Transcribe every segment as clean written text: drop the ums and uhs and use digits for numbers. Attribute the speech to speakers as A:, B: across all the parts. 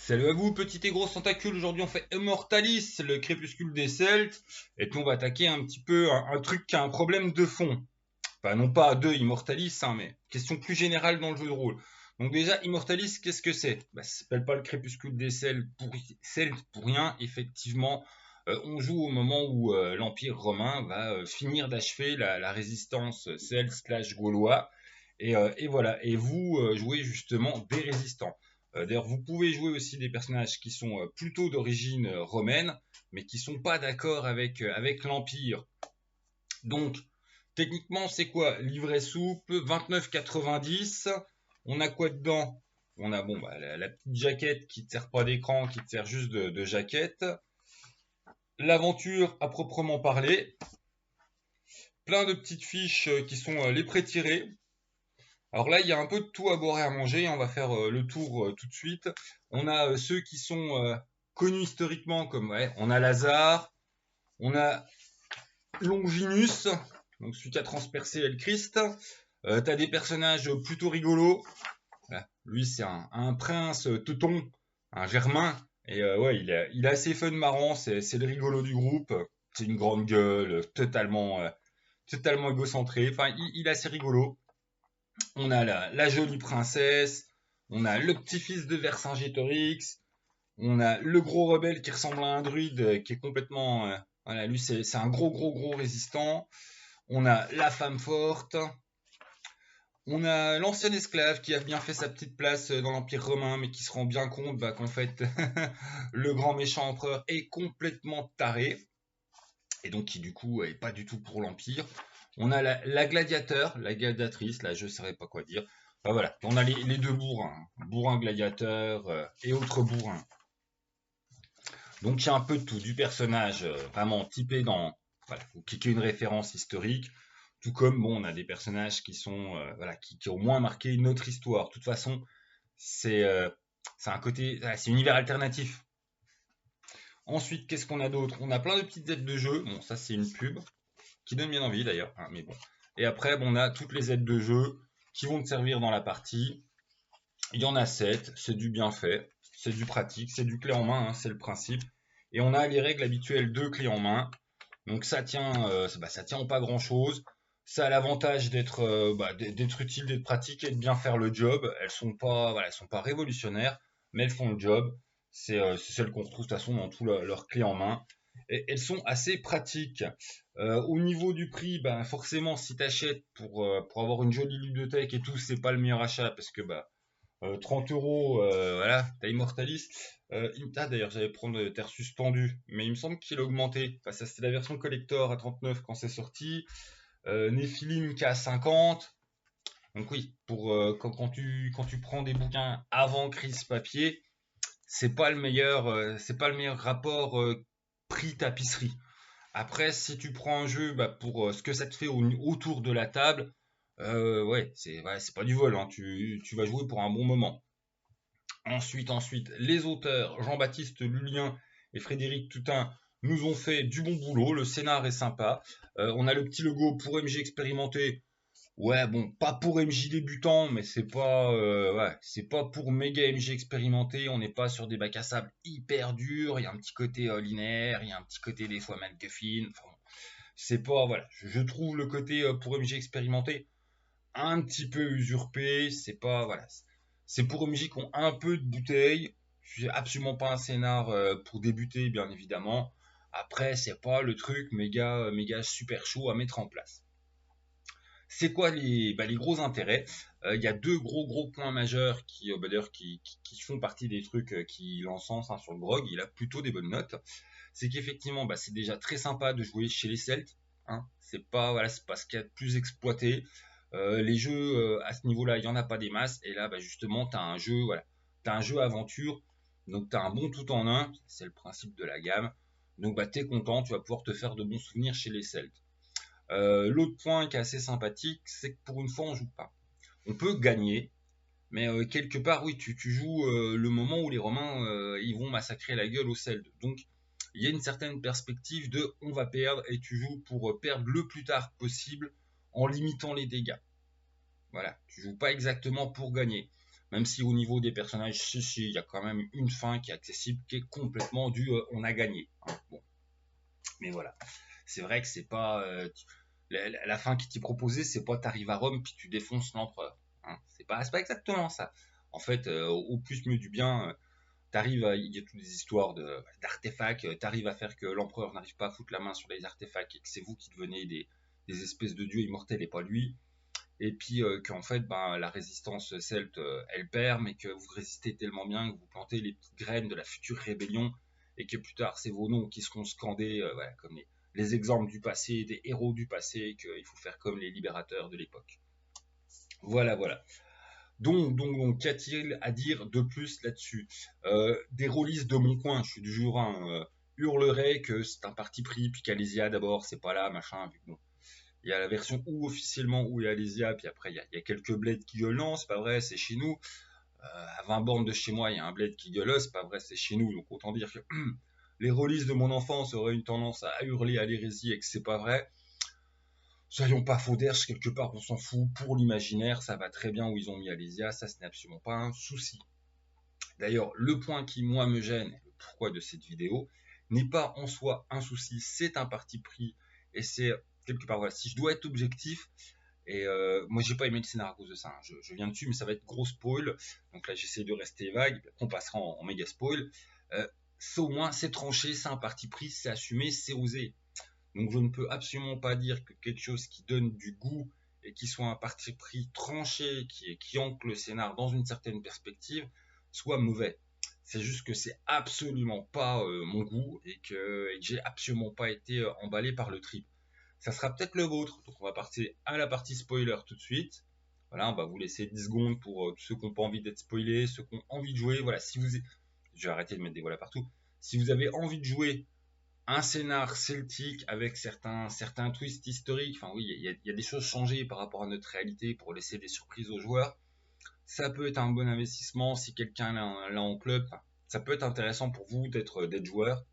A: Salut à vous, petit et gros tentacules. Aujourd'hui, on fait Immortalis, le crépuscule des Celtes. Et puis, on va attaquer un petit peu un truc qui a un problème de fond. Enfin, non pas de Immortalis, hein, mais question plus générale dans le jeu de rôle. Donc, déjà, Immortalis, qu'est-ce que c'est? Ça s'appelle pas le crépuscule des Celtes pour rien. Effectivement, on joue au moment où l'Empire romain va finir d'achever la résistance celte/gaulois. Et voilà. Et vous jouez justement des résistants. D'ailleurs, vous pouvez jouer aussi des personnages qui sont plutôt d'origine romaine, mais qui sont pas d'accord avec l'Empire. Donc, techniquement, c'est quoi? Livret souple, 29,90. On a quoi dedans? On a bon, la petite jaquette qui ne te sert pas d'écran, qui te sert juste de jaquette. L'aventure à proprement parler. Plein de petites fiches qui sont les pré-tirées. Alors là, il y a un peu de tout à boire et à manger. On va faire le tour tout de suite. On a ceux qui sont connus historiquement, comme on a Lazare, on a Longinus, donc celui qui a transpercé El Christ. T'as des personnages plutôt rigolos. Voilà. Lui, c'est un prince teuton, un germain. Et ouais, il est assez fun, marrant. C'est le rigolo du groupe. C'est une grande gueule, totalement égocentré. Enfin, il est assez rigolo. On a la jolie princesse, on a le petit-fils de Vercingétorix, on a le gros rebelle qui ressemble à un druide, qui est complètement... voilà, lui c'est un gros résistant. On a la femme forte. On a l'ancien esclave qui a bien fait sa petite place dans l'Empire romain, mais qui se rend bien compte qu'en fait, le grand méchant empereur est complètement taré. Et donc qui du coup est pas du tout pour l'Empire. On a la gladiateur, la gladiatrice, là je ne saurais pas quoi dire. Enfin, voilà, on a les deux bourrins, bourrin gladiateur et autres bourrins. Donc il y a un peu de tout, du personnage vraiment typé dans, voilà, faut cliquer une référence historique, tout comme bon, on a des personnages qui sont, voilà, qui ont moins marqué notre histoire. De toute façon, c'est un côté, c'est un univers alternatif. Ensuite, qu'est-ce qu'on a d'autre? On a plein de petites aides de jeu. Bon, ça c'est une pub qui donne bien envie d'ailleurs, hein, mais bon. Et après, bon, on a toutes les aides de jeu qui vont te servir dans la partie. Il y en a 7, c'est du bien fait, c'est du pratique, c'est du clé en main, hein, c'est le principe. Et on a les règles habituelles de clé en main. Donc ça tient en pas grand chose. Ça a l'avantage d'être utile, d'être pratique et de bien faire le job. Elles sont pas révolutionnaires, mais elles font le job. C'est celles qu'on retrouve de toute façon dans tous leurs clés en main. Et elles sont assez pratiques. Au niveau du prix, forcément, si tu achètes pour avoir une jolie ludothèque et tout, c'est pas le meilleur achat parce que 30 euros, voilà, t'as Immortalis. D'ailleurs, j'allais prendre Terre suspendue, mais il me semble qu'il a augmenté. Enfin, ça, c'était la version collector à 39 quand c'est sorti. Nephilim qui est à 50. Donc oui, quand tu prends des bouquins avant crise papier, c'est pas le meilleur rapport prix tapisserie. Après, si tu prends un jeu pour ce que ça te fait autour de la table, ouais, c'est pas du vol, hein. Tu vas jouer pour un bon moment. Ensuite, les auteurs Jean-Baptiste Lulien et Frédéric Toutain nous ont fait du bon boulot. Le scénar est sympa. On a le petit logo pour MJ expérimenté. Ouais, bon, pas pour MJ débutant, mais c'est pas pour méga MJ expérimenté. On n'est pas sur des bacs à sable hyper durs. Il y a un petit côté linéaire, il y a un petit côté des fois McGuffin. Enfin, c'est pas, voilà. Je trouve le côté pour MJ expérimenté un petit peu usurpé. C'est pas, voilà. C'est pour MJ qui ont un peu de bouteille. C'est absolument pas un scénar pour débuter, bien évidemment. Après, c'est pas le truc méga super chaud à mettre en place. C'est quoi les gros intérêts? Il y a deux gros points majeurs d'ailleurs qui font partie des trucs qui l'encensent, hein, sur le blog. Il a plutôt des bonnes notes. C'est qu'effectivement, c'est déjà très sympa de jouer chez les Celtes, hein. C'est pas ce qu'il y a de plus exploité. Les jeux à ce niveau-là, il y en a pas des masses. Et là, justement, t'as un jeu aventure. Donc t'as un bon tout en un. C'est le principe de la gamme. Donc t'es content, tu vas pouvoir te faire de bons souvenirs chez les Celtes. L'autre point qui est assez sympathique, c'est que pour une fois, on joue pas. On peut gagner, mais quelque part, oui, tu joues le moment où les Romains ils vont massacrer la gueule aux Celtes. Donc, il y a une certaine perspective de on va perdre et tu joues pour perdre le plus tard possible en limitant les dégâts. Voilà, tu joues pas exactement pour gagner. Même si au niveau des personnages, si, il y a quand même une fin qui est accessible, qui est complètement du on a gagné. Hein. Bon. Mais voilà. C'est vrai que c'est pas. La fin qui t'est proposée, c'est pas t'arrives à Rome puis tu défonces l'empereur. Hein. C'est pas exactement ça. En fait, au plus mieux du bien, il y a toutes les histoires d'artefacts, t'arrives à faire que l'empereur n'arrive pas à foutre la main sur les artefacts et que c'est vous qui devenez des espèces de dieux immortels et pas lui. Et puis qu'en fait, ben, la résistance celte, elle perd, mais que vous résistez tellement bien que vous plantez les petites graines de la future rébellion et que plus tard, c'est vos noms qui seront scandés, voilà, comme les exemples du passé, des héros du passé, et qu'il faut faire comme les libérateurs de l'époque. Voilà, voilà. Donc, qu'y a-t-il à dire de plus là-dessus? Des rôlistes de mon coin, je suis du jour un hurlerait que c'est un parti pris, puis qu'Alésia d'abord, c'est pas là, machin, vu que bon, il y a la version où officiellement où il y a Alésia, puis après il y a quelques bleds qui gueulent, non, c'est pas vrai, c'est chez nous. À 20 bornes de chez moi, il y a un bled qui gueule, c'est pas vrai, c'est chez nous. Donc autant dire que les rôlistes de mon enfance auraient une tendance à hurler à l'hérésie et que c'est pas vrai. Soyons pas faux d'herche, quelque part on s'en fout, pour l'imaginaire, ça va très bien où ils ont mis Alésia, ça ce n'est absolument pas un souci. D'ailleurs, le point qui moi me gêne, le pourquoi de cette vidéo, n'est pas en soi un souci, c'est un parti pris, et c'est quelque part, voilà, si je dois être objectif, et moi j'ai pas aimé le scénario à cause de ça, hein. Je viens dessus, mais ça va être gros spoil, donc là j'essaie de rester vague, on passera en méga spoil. C'est au moins, c'est tranché, c'est un parti pris, c'est assumé, c'est osé. Donc je ne peux absolument pas dire que quelque chose qui donne du goût et qui soit un parti pris tranché, qui ancre le scénar dans une certaine perspective, soit mauvais. C'est juste que c'est absolument pas mon goût et que j'ai absolument pas été emballé par le trip. Ça sera peut-être le vôtre, donc on va passer à la partie spoiler tout de suite. Voilà, on va vous laisser 10 secondes pour ceux qui n'ont pas envie d'être spoilés, ceux qui ont envie de jouer. Voilà, si vous... Je vais arrêter de mettre des voilà partout. Si vous avez envie de jouer un scénar celtique avec certains twists historiques. Enfin oui, il y a des choses changées par rapport à notre réalité pour laisser des surprises aux joueurs. Ça peut être un bon investissement si quelqu'un l'a en club. Enfin, ça peut être intéressant pour vous d'être joueur.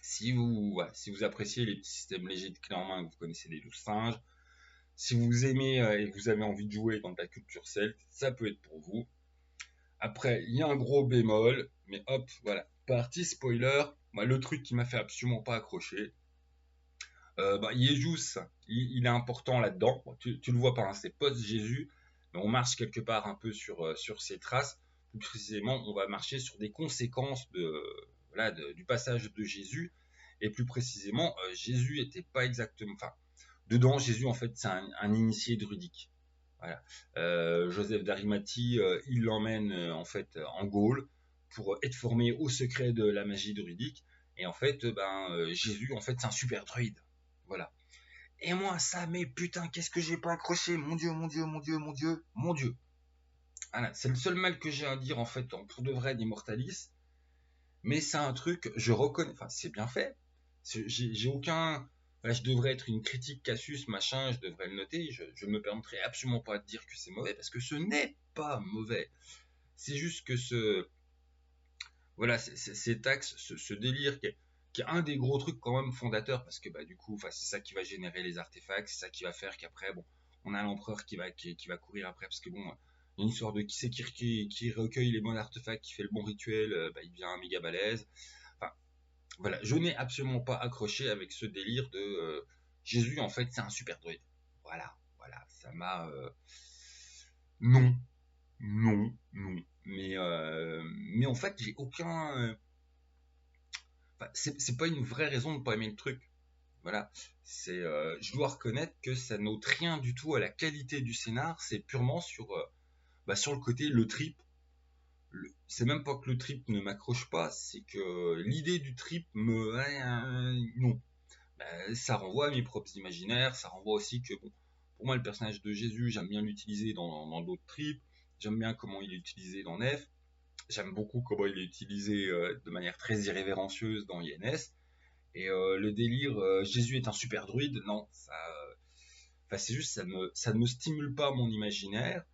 A: Si vous appréciez les petits systèmes légers de clés en main, que vous connaissez les 12 singes, si vous aimez et que vous avez envie de jouer dans la culture celte, ça peut être pour vous. Après, il y a un gros bémol, mais hop, voilà, partie spoiler. Moi, le truc qui m'a fait absolument pas accrocher, Jésus, il est important là-dedans. Bon, tu le vois pas, hein, c'est post-Jésus, mais on marche quelque part un peu sur ses traces. Plus précisément, on va marcher sur des conséquences du passage de Jésus. Et plus précisément, Jésus était pas exactement... Enfin, dedans, Jésus, en fait, c'est un initié druidique. Voilà. Joseph d'Arimathie, il l'emmène en fait en Gaule pour être formé au secret de la magie druidique. Et en fait, Jésus, en fait, c'est un super druide. Voilà. Et moi, ça, mais putain, qu'est-ce que j'ai pas accroché? Mon Dieu, mon Dieu, mon Dieu, mon Dieu, mon Dieu. Voilà, c'est le seul mal que j'ai à dire, en fait, pour de vrai d'Immortalis. Mais c'est un truc, je reconnais, enfin, c'est bien fait. J'ai aucun... Voilà, je devrais être une critique Cassius, machin, je devrais le noter. Je me permettrai absolument pas de dire que c'est mauvais, parce que ce n'est pas mauvais. C'est juste que voilà, cet axe, ce délire qui est un des gros trucs quand même fondateurs, parce que du coup, c'est ça qui va générer les artefacts, c'est ça qui va faire qu'après, bon, on a l'empereur qui va courir après, parce que bon, il y a une histoire de qui c'est qui recueille les bons artefacts, qui fait le bon rituel, il devient un méga balèze. Enfin, voilà, je n'ai absolument pas accroché avec ce délire de Jésus, en fait, c'est un super druide. Voilà, ça m'a... non, non. Mais en fait, j'ai aucun... c'est pas une vraie raison de pas aimer le truc. Voilà, je dois reconnaître que ça n'ôte rien du tout à la qualité du scénar, c'est purement sur le côté, le trip. C'est même pas que le trip ne m'accroche pas, c'est que l'idée du trip non. Ça renvoie à mes propres imaginaires, ça renvoie aussi que, bon, pour moi, le personnage de Jésus, j'aime bien l'utiliser dans d'autres trips, j'aime bien comment il est utilisé dans Nef, j'aime beaucoup comment il est utilisé de manière très irrévérencieuse dans INS, et le délire Jésus est un super druide, non, c'est juste, ça ne me stimule pas mon imaginaire,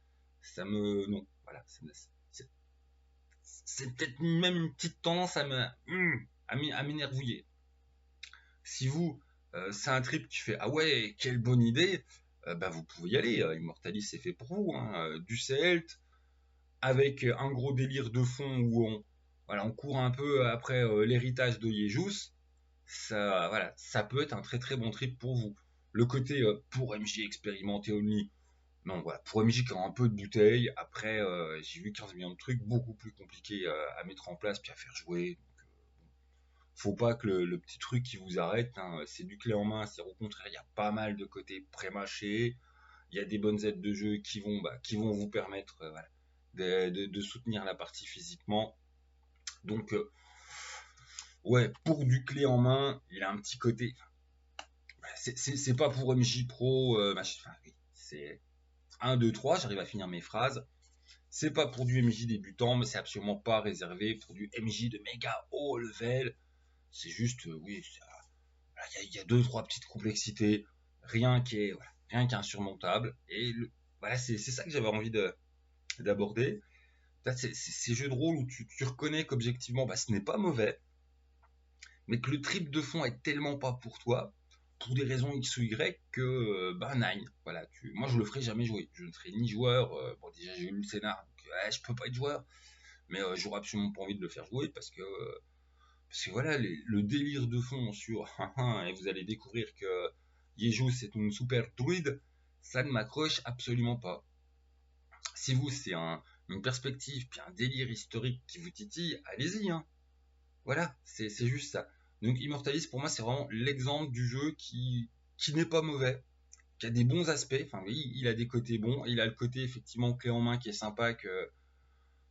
A: non, voilà, c'est peut-être même une petite tendance à m'énervouiller. Si vous, c'est un trip qui fait ah ouais, quelle bonne idée, vous pouvez y aller. Immortalis c'est fait pour vous, hein, du Celt, avec un gros délire de fond où on court un peu après l'héritage de Yejus, ça, voilà, ça peut être un très très bon trip pour vous. Le côté pour MJ expérimenté only, non, voilà, pour MJ qui a un peu de bouteille, après j'ai vu 15 millions de trucs beaucoup plus compliqués à mettre en place puis à faire jouer. Donc, faut pas que le petit truc qui vous arrête, hein, c'est du clé en main, c'est au contraire, il y a pas mal de côtés pré-mâchés, il y a des bonnes aides de jeu qui vont vous permettre voilà, de soutenir la partie physiquement. Donc, ouais, pour du clé en main, il a un petit côté. C'est pas pour MJ Pro, enfin, oui, c'est 1, 2, 3, j'arrive à finir mes phrases. C'est pas pour du MJ débutant, mais c'est absolument pas réservé pour du MJ de méga haut level. C'est juste, oui, il y a deux, trois petites complexités, rien qui est, voilà, rien qui est insurmontable. Et voilà, c'est ça que j'avais envie d'aborder. C'est ces jeux de rôle où tu reconnais qu'objectivement, bah, ce n'est pas mauvais, mais que le trip de fond est tellement pas pour toi, pour des raisons X ou Y, que bah nine. Voilà, moi je le ferai jamais jouer. Je ne serai ni joueur. Bon, déjà j'ai lu le scénar, donc je peux pas être joueur, mais j'aurais absolument pas envie de le faire jouer parce que voilà, le délire de fond sur et vous allez découvrir que Yeju c'est une super druide, ça ne m'accroche absolument pas. Si vous c'est une perspective puis un délire historique qui vous titille, allez-y, hein. Voilà, c'est juste ça. Donc Immortalis pour moi c'est vraiment l'exemple du jeu qui n'est pas mauvais, qui a des bons aspects. Enfin oui, il a des côtés bons, il a le côté effectivement clé en main qui est sympa que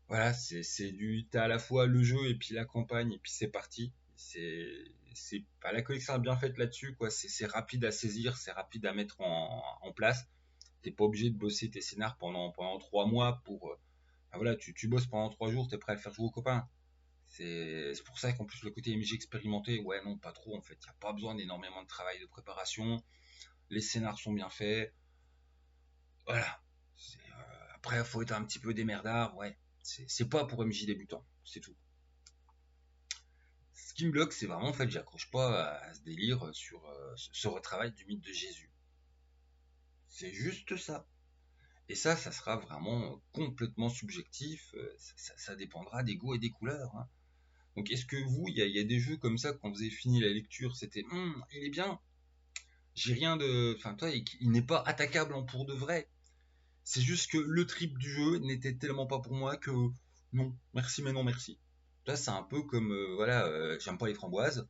A: voilà, t'as à la fois le jeu et puis la campagne et puis c'est parti. C'est pas la collection est bien faite là-dessus quoi. C'est rapide à saisir, c'est rapide à mettre en place. T'es pas obligé de bosser tes scénars pendant 3 mois pour voilà, tu bosses pendant 3 jours, t'es prêt à le faire jouer aux copains. C'est pour ça qu'en plus le côté MJ expérimenté, ouais non pas trop en fait. Il n'y a pas besoin d'énormément de travail de préparation. Les scénars sont bien faits. Voilà. Après, il faut être un petit peu démerdard, ouais. C'est pas pour MJ débutant, c'est tout. Ce qui me bloque, c'est vraiment en fait, j'accroche pas à ce délire sur ce retravail du mythe de Jésus. C'est juste ça. Et ça sera vraiment complètement subjectif. Ça dépendra des goûts et des couleurs, hein. Donc, est-ce que vous, il y a des jeux comme ça, quand vous avez fini la lecture, c'était il est bien, j'ai rien de. Enfin, toi, il n'est pas attaquable en pour de vrai. C'est juste que le trip du jeu n'était tellement pas pour moi que non, merci, mais non, merci. Là, c'est un peu comme, voilà, j'aime pas les framboises.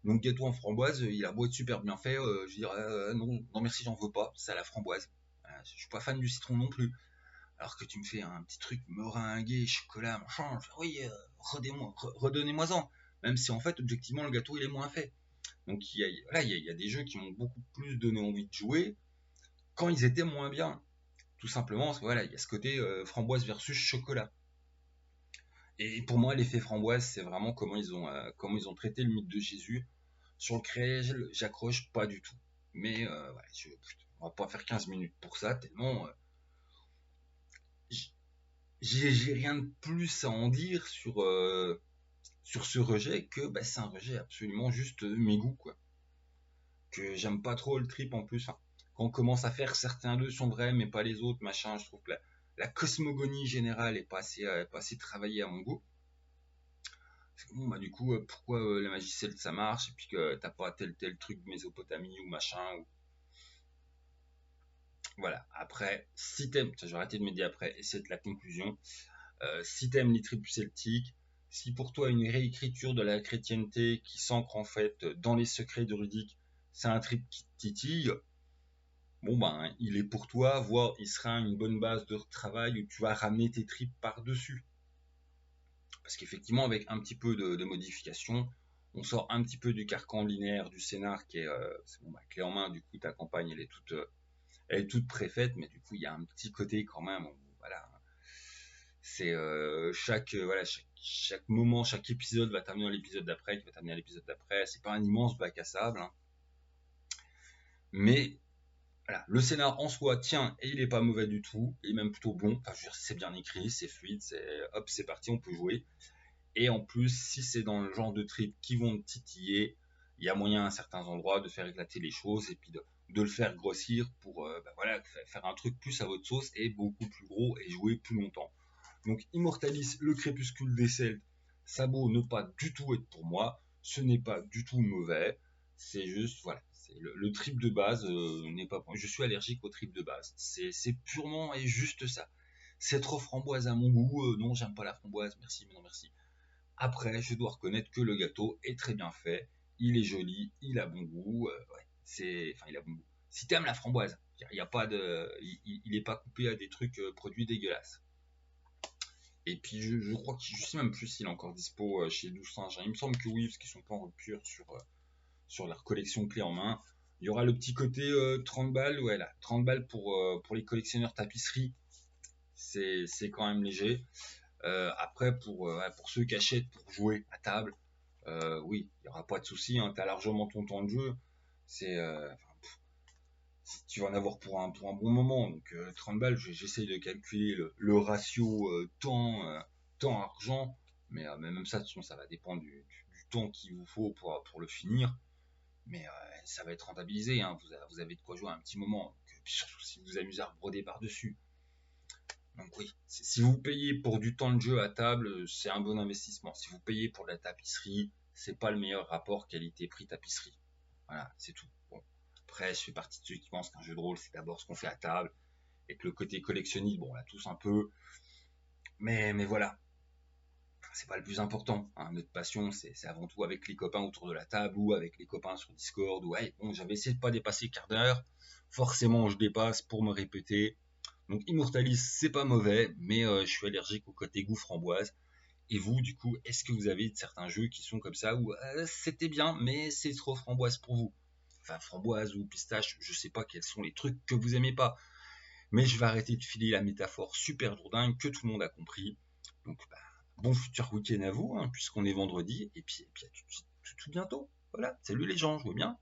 A: Donc, gâteau en framboise, il a beau être super bien fait, je dirais non, non, merci, j'en veux pas, c'est à la framboise. Voilà, je suis pas fan du citron non plus. Alors que tu me fais un petit truc meringué, chocolat, machin, je fais, oui, redonnez-moi-en. Même si en fait, objectivement, le gâteau, il est moins fait. Donc, voilà, il y a des jeux qui m'ont beaucoup plus donné envie de jouer quand ils étaient moins bien. Tout simplement parce que voilà, il y a ce côté framboise versus chocolat. Et pour moi, l'effet framboise, c'est vraiment comment ils ont traité le mythe de Jésus. Sur le créage, j'accroche pas du tout. Mais ouais, on va pas faire 15 minutes pour ça, tellement j'ai rien de plus à en dire sur ce rejet que bah, c'est un rejet absolument juste mes goûts, quoi. Que j'aime pas trop le trip en plus, hein. Quand on commence à faire certains d'eux sont vrais, mais pas les autres, machin, je trouve que la cosmogonie générale est pas assez travaillée à mon goût. Bon, bah, du coup, pourquoi la magie celte ça marche, et puis que t'as pas tel truc de Mésopotamie ou machin, ou... Voilà. Après, si t'aimes, j'ai arrêté de me dire après, et c'est la conclusion, si t'aimes les tribus celtiques, si pour toi une réécriture de la chrétienté qui s'ancre en fait dans les secrets de Rudic, c'est un trip qui te titille, bon ben il est pour toi, voire il sera une bonne base de travail où tu vas ramener tes tripes par-dessus. Parce qu'effectivement, avec un petit peu de modification, on sort un petit peu du carcan linéaire du scénar qui est, bon, bah, clé en main, du coup ta campagne elle est toute préfaite, mais du coup il y a un petit côté quand même, voilà, c'est voilà, chaque moment, chaque épisode va t'amener à l'épisode d'après, qui va t'amener à l'épisode d'après, c'est pas un immense bac à sable, hein. Mais voilà, le scénar en soi tient et il est pas mauvais du tout, il est même plutôt bon, enfin, je veux dire, c'est bien écrit, c'est fluide, hop, c'est parti, on peut jouer. Et en plus, si c'est dans le genre de trip qui vont te titiller, il y a moyen à certains endroits de faire éclater les choses et puis de le faire grossir pour bah voilà, faire un truc plus à votre sauce et beaucoup plus gros et jouer plus longtemps. Donc Immortalis, le crépuscule des Celtes, ça beau ne pas du tout être pour moi, ce n'est pas du tout mauvais, c'est juste, voilà, le trip de base n'est pas bon. Je suis allergique au trip de base, c'est purement et juste ça. C'est trop framboise à mon goût, non j'aime pas la framboise, merci mais non merci. Après, je dois reconnaître que le gâteau est très bien fait, il est joli, il a bon goût, ouais, enfin il a bon goût. Si t'aimes la framboise, il y a pas de, il est pas coupé à des trucs produits dégueulasses. Et puis je crois que je sais même plus s'il est encore dispo chez Douce Singe. Il me semble que oui, parce qu'ils sont pas en rupture sur leur collection clé en main. Il y aura le petit côté 30 balles, ouais là, 30 balles pour les collectionneurs tapisserie, c'est quand même léger. Après, pour ceux qui achètent pour jouer à table, oui, il n'y aura pas de souci, hein, tu as largement ton temps de jeu. C'est, tu vas en avoir pour un bon moment. Donc 30 balles, j'essaye de calculer le ratio temps-argent. Mais même ça, de toute façon, ça va dépendre du temps qu'il vous faut pour le finir. Mais ça va être rentabilisé, hein. Vous avez de quoi jouer un petit moment. Donc, puis surtout si vous vous amusez à broder par-dessus. Donc oui, si vous payez pour du temps de jeu à table, c'est un bon investissement. Si vous payez pour de la tapisserie, c'est pas le meilleur rapport qualité-prix tapisserie. Voilà, c'est tout. Bon. Après, je fais partie de ceux qui pensent qu'un jeu de rôle, c'est d'abord ce qu'on fait à table, et que le côté collectionniste, bon, on l'a tous un peu. Mais voilà, c'est pas le plus important, hein. Notre passion, c'est avant tout avec les copains autour de la table, ou avec les copains sur Discord. Ouais, bon, j'avais essayé de pas dépasser le quart d'heure. Forcément, je dépasse pour me répéter. Donc Immortalis, c'est pas mauvais, mais je suis allergique au côté goût framboise. Et vous, du coup, est-ce que vous avez certains jeux qui sont comme ça où c'était bien, mais c'est trop framboise pour vous? Enfin, framboise ou pistache, je sais pas quels sont les trucs que vous aimez pas. Mais je vais arrêter de filer la métaphore super lourdingue que tout le monde a compris. Donc, bah, bon futur week-end à vous, hein, puisqu'on est vendredi. Et puis à tout bientôt. Voilà, salut les gens, je vous bien.